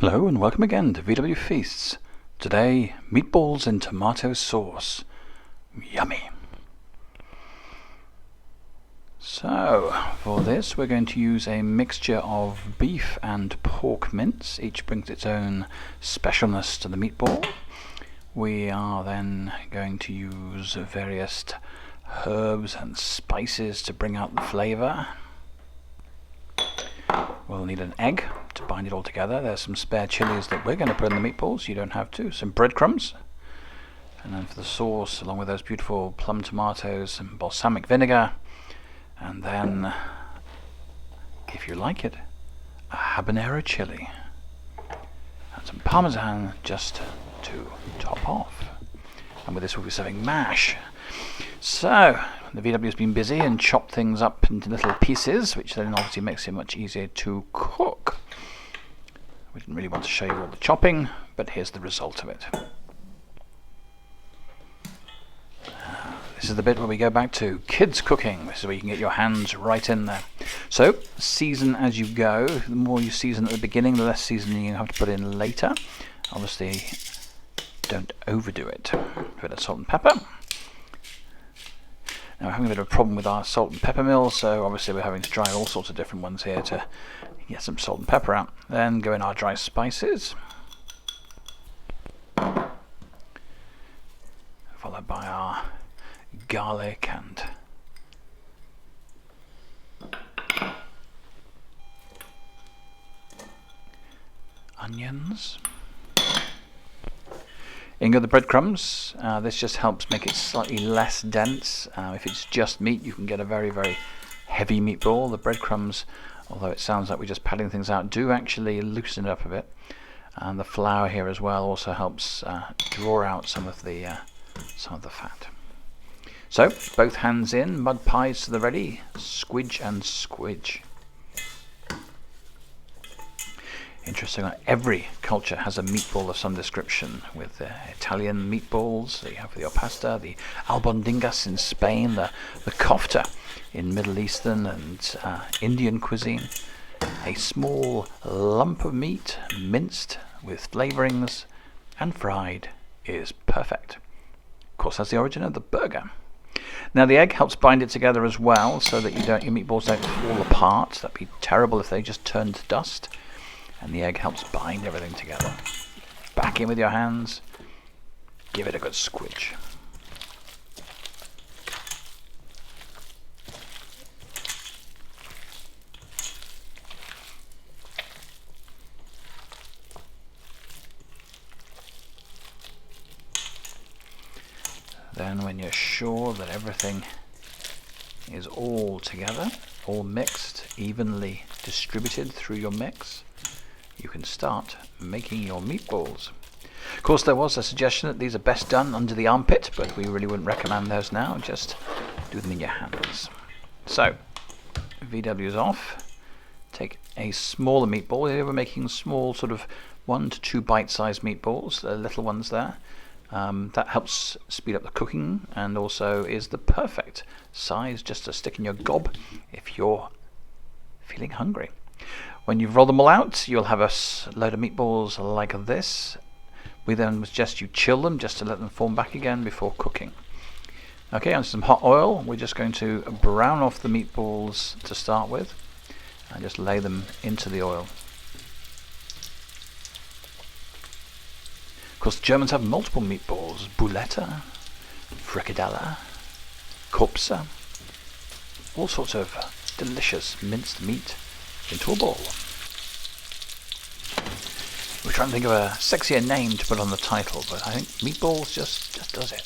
Hello and welcome again to VW Feasts. Today, meatballs in tomato sauce. Yummy! So, for this we're going to use a mixture of beef and pork mince. Each brings its own specialness to the meatball. We are then going to use various herbs and spices to bring out the flavour. We'll need an egg to bind it all together. There's some spare chilies that we're going to put in the meatballs. You don't have to. Some breadcrumbs. And then for the sauce, along with those beautiful plum tomatoes, some balsamic vinegar. And then, if you like it, a habanero chili. And some parmesan just to top off. And with this we'll be serving mash. So, the VW has been busy and chopped things up into little pieces, which then obviously makes it much easier to cook. We didn't really want to show you all the chopping, but here's the result of it. This is the bit where we go back to kids cooking. This is where you can get your hands right in there. So, season as you go. The more you season at the beginning, the less seasoning you have to put in later. Obviously, don't overdo it. A bit of salt and pepper. Now we're having a bit of a problem with our salt and pepper mill, so obviously we're having to try all sorts of different ones here to get some salt and pepper out. Then go in our dry spices, followed by our garlic and onions. In go the breadcrumbs. This just helps make it slightly less dense. If it's just meat, you can get a very, very heavy meatball. The breadcrumbs, although it sounds like we're just padding things out, do actually loosen it up a bit. And the flour here as well also helps draw out some of the fat. So, both hands in, mud pies to the ready, squidge and squidge. Interesting, every culture has a meatball of some description, with the Italian meatballs that you have for your pasta, the albondingas in Spain, the kofta in Middle Eastern and Indian cuisine, a small lump of meat, minced with flavourings and fried, is perfect. Of course, that's the origin of the burger. Now the egg helps bind it together as well, so that your meatballs don't fall apart. That'd be terrible if they just turned to dust. And the egg helps bind everything together. Back in with your hands. Give it a good squidge. Then when you're sure that everything is all together, all mixed, evenly distributed through your mix, you can start making your meatballs. Of course, there was a suggestion that these are best done under the armpit, but we really wouldn't recommend those now. Just do them in your hands. So, VW's off. Take a smaller meatball. Here we're making small, sort of 1 to 2 bite-sized meatballs, the little ones there. That helps speed up the cooking and also is the perfect size just to stick in your gob if you're feeling hungry. When you've rolled them all out, you'll have a load of meatballs like this. We then suggest you chill them just to let them form back again before cooking. Okay, on some hot oil, we're just going to brown off the meatballs to start with and just lay them into the oil. Of course, the Germans have multiple meatballs: bouletta, fricadella, kopsa, all sorts of delicious minced meat into a ball. We're trying to think of a sexier name to put on the title, but I think meatballs just does it.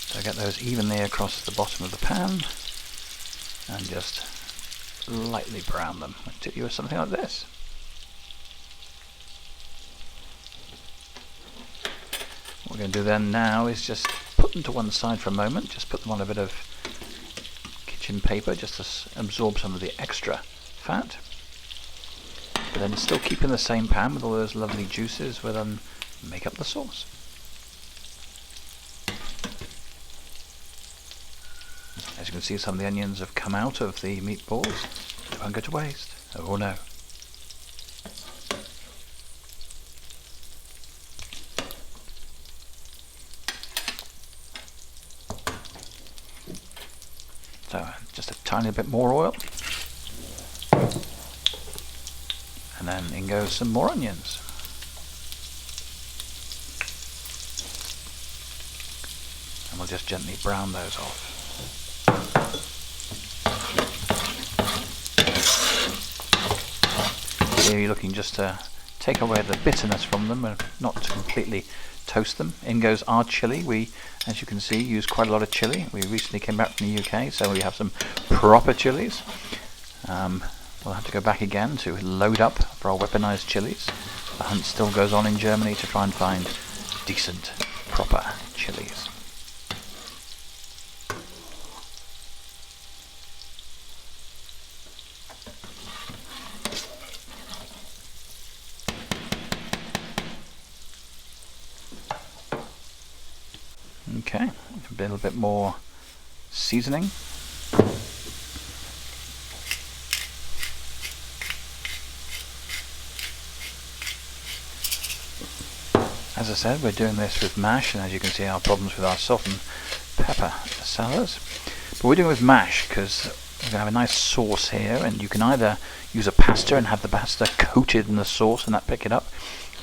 So get those evenly across the bottom of the pan and just lightly brown them until you have something like this. What we're going to do then now is just put them to one side for a moment, just put them on a bit of kitchen paper just to absorb some of the extra fat. but then still keep in the same pan with all those lovely juices. We'll then make up the sauce. As you can see, some of the onions have come out of the meatballs. They won't go to waste. Oh no. So just a tiny bit more oil. And then in goes some more onions. And we'll just gently brown those off. Here you're looking just to take away the bitterness from them and not to completely toast them. In goes our chilli. We, as you can see, use quite a lot of chilli. We recently came back from the UK, so we have some proper chilies. We'll have to go back again to load up for our weaponized chilies. The hunt still goes on in Germany to try and find decent, proper chilies. Okay, a little bit more seasoning. As I said, we're doing this with mash, and as you can see, our problems with our salt and pepper salads. But we're doing it with mash because we're going to have a nice sauce here, and you can either use a pasta and have the pasta coated in the sauce and that pick it up,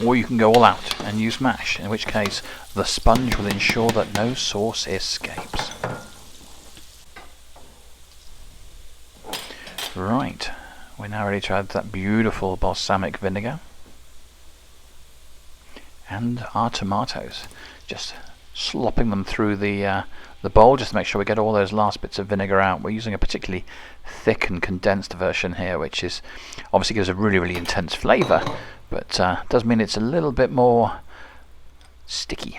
or you can go all out and use mash, in which case the sponge will ensure that no sauce escapes. Right, we're now ready to add that beautiful balsamic vinegar. And our tomatoes, just slopping them through the bowl just to make sure we get all those last bits of vinegar out. We're using a particularly thick and condensed version here, which is obviously gives a really intense flavour, but does mean it's a little bit more sticky.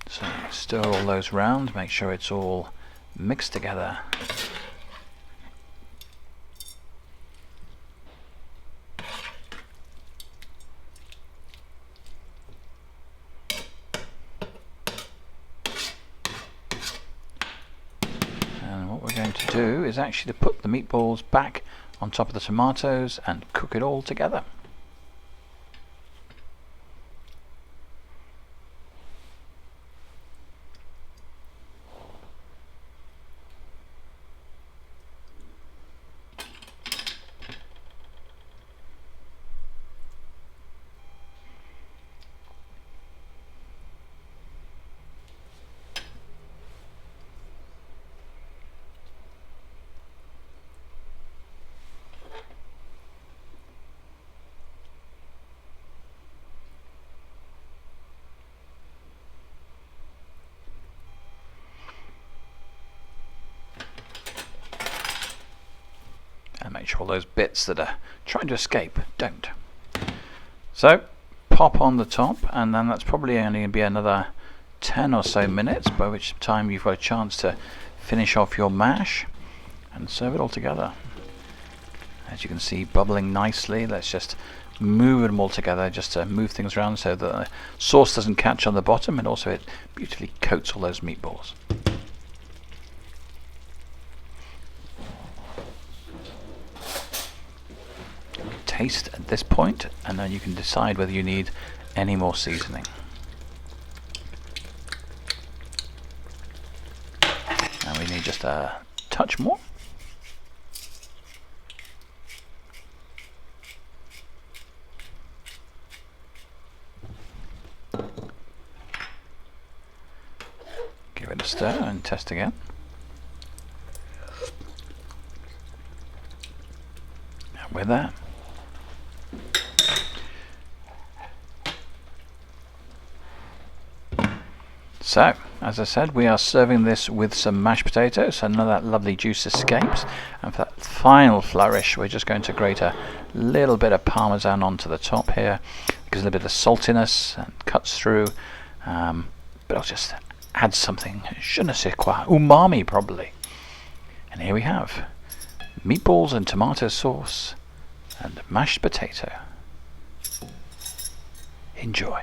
So stir all those round, make sure it's all mixed together. Going to do is actually to put the meatballs back on top of the tomatoes and cook it all together. And make sure all those bits that are trying to escape don't. So pop on the top, and then that's probably only going to be another 10 or so minutes, by which time you've got a chance to finish off your mash and serve it all together. As you can see, bubbling nicely. Let's just move them all together just to move things around so that the sauce doesn't catch on the bottom, and also it beautifully coats all those meatballs. Taste at this point, and then you can decide whether you need any more seasoning. And we need just a touch more. Give it a stir and test again. And with that, so, as I said, we are serving this with some mashed potatoes, so none of that lovely juice escapes. And for that final flourish, we're just going to grate a little bit of parmesan onto the top here. It gives a little bit of saltiness and cuts through, but I'll just add something, je ne sais quoi, umami probably. And here we have meatballs and tomato sauce and mashed potato. Enjoy.